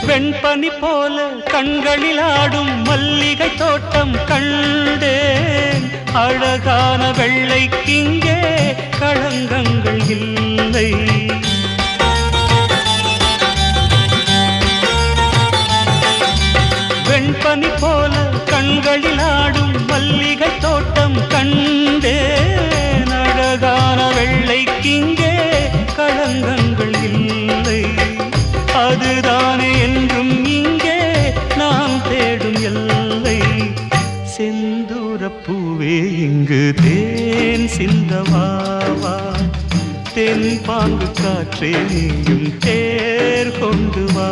வெண்பனி போல கண்களில் ஆடும் மல்லிகை தோட்டம் கண்டேன். அழகான வெள்ளைக்கிங்கே களங்கங்கள் இல்லை. வெண்பனி போல கண்களில் ஆடும் மல்லிகை தோட்டம் கண்டேன். அழகான வெள்ளைக்கிங்கே களங்கங்கள் இல்லை. அதுதானே என்றும் இங்கே நாம் தேடும் எல்லை. செந்தூரப்பூவே இங்கு தேன் சிந்தவாவா, தென் பாங்கு காற்றே நீயும் தேர் கொண்டு வா.